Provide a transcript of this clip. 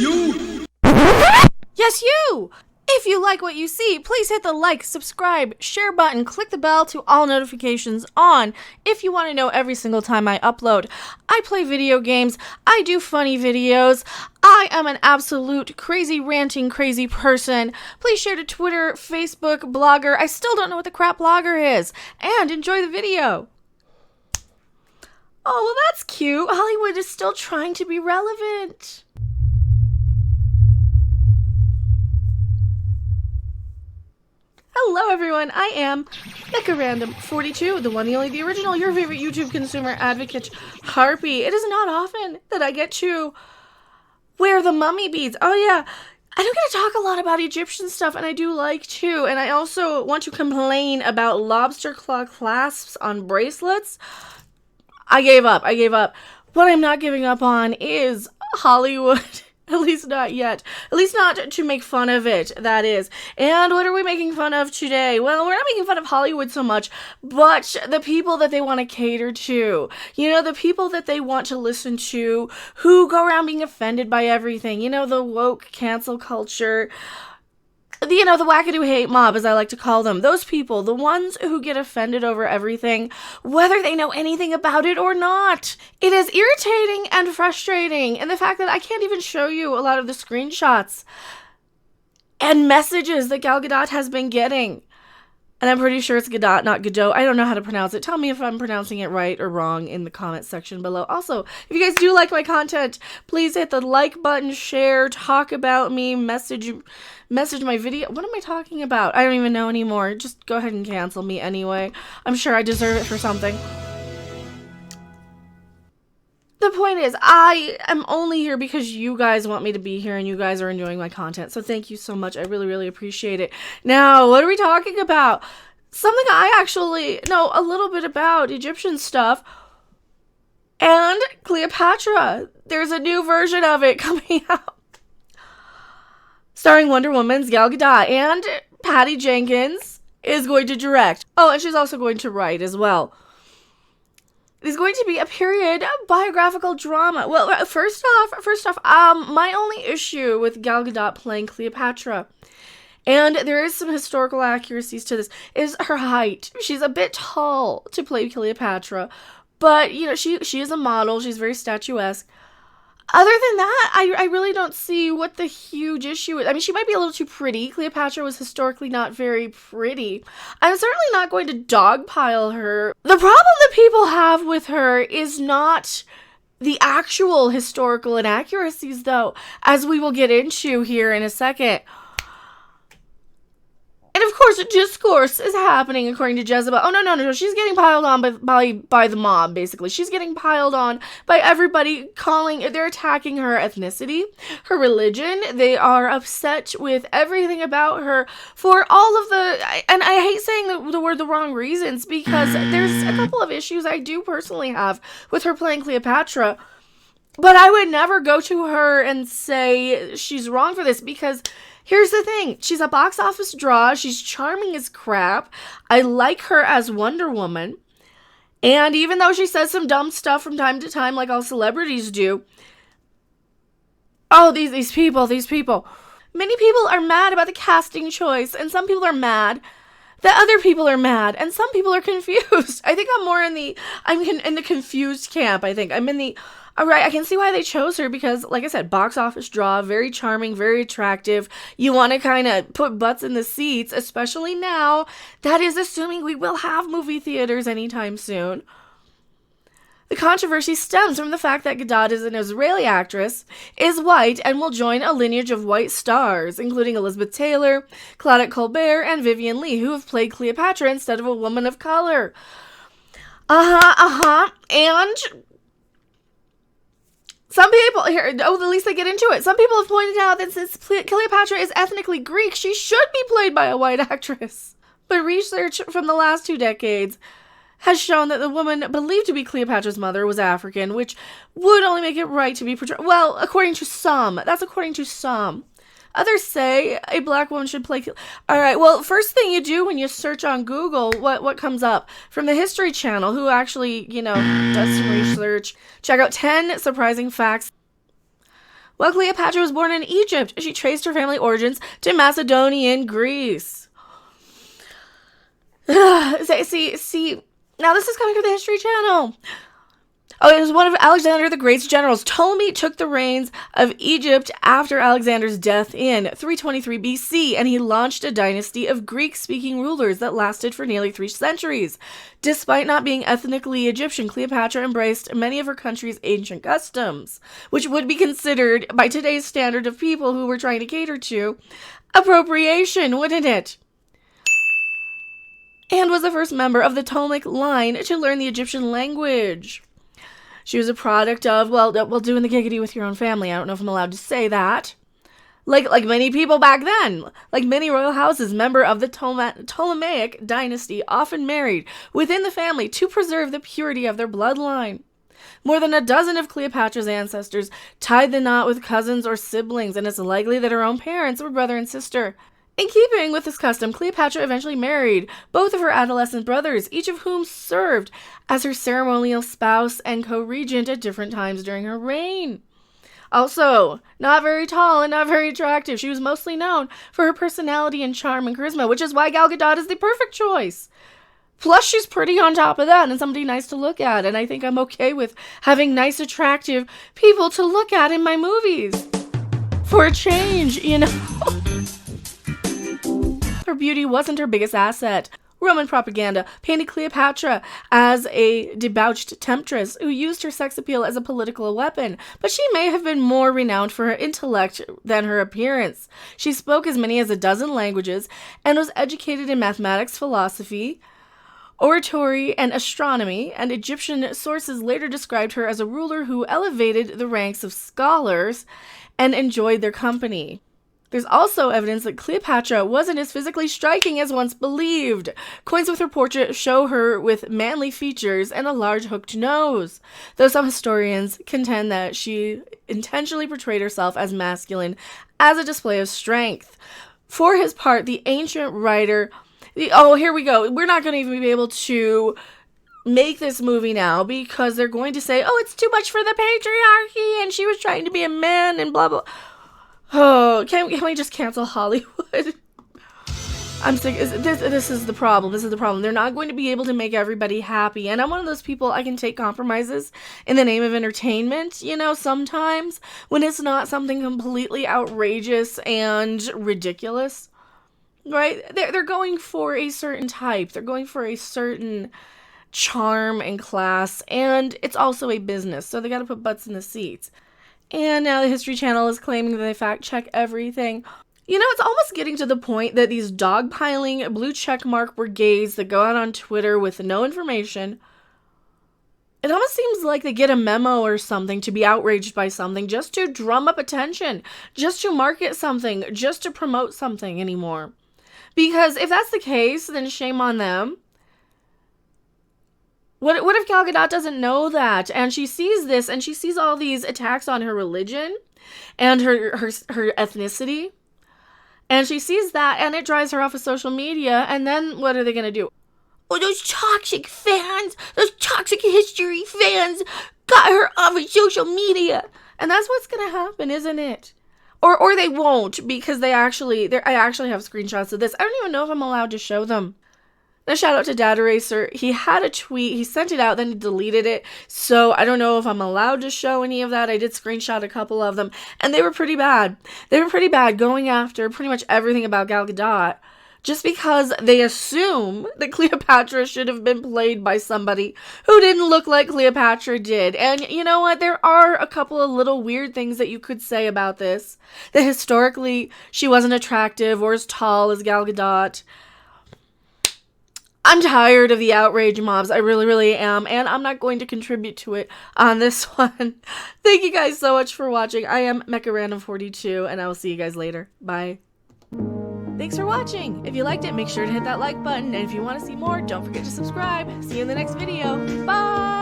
you! Yes, you! If you like what you see, please hit the like, subscribe, share button, click the bell to all notifications on if you want to know every single time I upload. I play video games, I do funny videos, I am an absolute crazy ranting crazy person. Please share to Twitter, Facebook, Blogger. I still don't know what the crap Blogger is. And enjoy the video. Oh, well that's cute. Hollywood is still trying to be relevant. Hello everyone, I am Random42, the one, the only, the original, your favorite YouTube consumer advocate, Harpy. It is not often that I get to wear the mummy beads. Oh yeah, I don't get to talk a lot about Egyptian stuff, and I do like to, and I also want to complain about lobster claw clasps on bracelets. I gave up. What I'm not giving up on is Hollywood. At least not yet. At least not to make fun of it, that is. And what are we making fun of today? Well, we're not making fun of Hollywood so much, but the people that they want to cater to. You know, the people that they want to listen to, who go around being offended by everything. You know, the woke cancel culture. You know, the wackadoo hate mob, as I like to call them. Those people, the ones who get offended over everything, whether they know anything about it or not. It is irritating and frustrating. And the fact that I can't even show you a lot of the screenshots and messages that Gal Gadot has been getting. And I'm pretty sure it's Gadot, not Gadot. I don't know how to pronounce it. Tell me if I'm pronouncing it right or wrong in the comment section below. Also, if you guys do like my content, please hit the like button, share, talk about me, message my video. What am I talking about? I don't even know anymore. Just go ahead and cancel me anyway. I'm sure I deserve it for something. The point is, I am only here because you guys want me to be here and you guys are enjoying my content. So thank you so much. I really, really appreciate it. Now, what are we talking about? Something I actually know a little bit about, Egyptian stuff. And Cleopatra. There's a new version of it coming out. Starring Wonder Woman's Gal Gadot. And Patty Jenkins is going to direct. Oh, and she's also going to write as well. There's going to be a period biographical drama. Well, first off, my only issue with Gal Gadot playing Cleopatra, and there is some historical accuracies to this, is her height. She's a bit tall to play Cleopatra, but, you know, she is a model. She's very statuesque. Other than that, I really don't see what the huge issue is. I mean, she might be a little too pretty. Cleopatra was historically not very pretty. I'm certainly not going to dogpile her. The problem that people have with her is not the actual historical inaccuracies, though, as we will get into here in a second. And of course, a discourse is happening according to Jezebel. Oh, no. She's getting piled on by the mob, basically. She's getting piled on by everybody they're attacking her ethnicity, her religion. They are upset with everything about her for all of and I hate saying the wrong reasons, because there's a couple of issues I do personally have with her playing Cleopatra. But I would never go to her and say she's wrong for this, because here's the thing. She's a box office draw. She's charming as crap. I like her as Wonder Woman. And even though she says some dumb stuff from time to time, like all celebrities do. Oh, these people. Many people are mad about the casting choice. And some people are mad that other people are mad. And some people are confused. I think I'm more in the confused camp, I think. I'm in the... Alright, I can see why they chose her, because, like I said, box office draw, very charming, very attractive. You want to kind of put butts in the seats, especially now. That is assuming we will have movie theaters anytime soon. The controversy stems from the fact that Gadot is an Israeli actress, is white, and will join a lineage of white stars, including Elizabeth Taylor, Claudette Colbert, and Vivian Leigh, who have played Cleopatra instead of a woman of color. And some people here, at least they get into it. Some people have pointed out that since Cleopatra is ethnically Greek, she should be played by a white actress. But research from the last 2 decades has shown that the woman believed to be Cleopatra's mother was African, which would only make it right to be portrayed. Well, according to some. That's according to some. Others say a black woman should play... Alright, well, first thing you do when you search on Google, what comes up? From the History Channel, who actually, does some research. Check out 10 surprising facts. While Cleopatra was born in Egypt, she traced her family origins to Macedonian Greece. See, now this is coming from the History Channel. Oh, it was one of Alexander the Great's generals. Ptolemy took the reins of Egypt after Alexander's death in 323 BC, and he launched a dynasty of Greek-speaking rulers that lasted for nearly 3 centuries. Despite not being ethnically Egyptian, Cleopatra embraced many of her country's ancient customs, which would be considered, by today's standard of people who were trying to cater to, appropriation, wouldn't it? And was the first member of the Ptolemaic line to learn the Egyptian language. She was a product of, well, doing the giggity with your own family. I don't know if I'm allowed to say that. Like many people back then, like many royal houses, member of the Ptolemaic dynasty often married within the family to preserve the purity of their bloodline. More than a dozen of Cleopatra's ancestors tied the knot with cousins or siblings, and it's likely that her own parents were brother and sister. In keeping with this custom, Cleopatra eventually married both of her adolescent brothers, each of whom served as her ceremonial spouse and co-regent at different times during her reign. Also, not very tall and not very attractive, she was mostly known for her personality and charm and charisma, which is why Gal Gadot is the perfect choice. Plus, she's pretty on top of that and somebody nice to look at, and I think I'm okay with having nice, attractive people to look at in my movies. For a change, you know? Her beauty wasn't her biggest asset. Roman propaganda painted Cleopatra as a debauched temptress who used her sex appeal as a political weapon, but she may have been more renowned for her intellect than her appearance. She spoke as many as a dozen languages and was educated in mathematics, philosophy, oratory, and astronomy, and Egyptian sources later described her as a ruler who elevated the ranks of scholars and enjoyed their company. There's also evidence that Cleopatra wasn't as physically striking as once believed. Coins with her portrait show her with manly features and a large hooked nose, though some historians contend that she intentionally portrayed herself as masculine as a display of strength. For his part, the ancient writer... Oh, here we go. We're not going to even be able to make this movie now because they're going to say, oh, it's too much for the patriarchy and she was trying to be a man and blah, blah. Oh, can we just cancel Hollywood? I'm sick. This is the problem. This is the problem. They're not going to be able to make everybody happy. And I'm one of those people, I can take compromises in the name of entertainment, you know, sometimes when it's not something completely outrageous and ridiculous, right? They're going for a certain type. They're going for a certain charm and class. And it's also a business. So they got to put butts in the seats. And now the History Channel is claiming that they fact-check everything. You know, it's almost getting to the point that these dogpiling blue checkmark brigades that go out on Twitter with no information, it almost seems like they get a memo or something to be outraged by something just to drum up attention, just to market something, just to promote something anymore. Because if that's the case, then shame on them. What if Gal Gadot doesn't know that, and she sees this, and she sees all these attacks on her religion and her ethnicity, and she sees that, and it drives her off of social media, and then what are they going to do? Oh, those toxic fans, those toxic history fans got her off of social media. And that's what's going to happen, isn't it? Or they won't, because I actually have screenshots of this. I don't even know if I'm allowed to show them. A shout out to Dad Eraser. He had a tweet. He sent it out, then he deleted it. So I don't know if I'm allowed to show any of that. I did screenshot a couple of them, and they were pretty bad. They were pretty bad, going after pretty much everything about Gal Gadot, just because they assume that Cleopatra should have been played by somebody who didn't look like Cleopatra did. And you know what? There are a couple of little weird things that you could say about this. That historically, she wasn't attractive or as tall as Gal Gadot. I'm tired of the outrage mobs. I really, really am. And I'm not going to contribute to it on this one. Thank you guys so much for watching. I am MechaRandom42, and I will see you guys later. Bye. Thanks for watching. If you liked it, make sure to hit that like button. And if you want to see more, don't forget to subscribe. See you in the next video. Bye.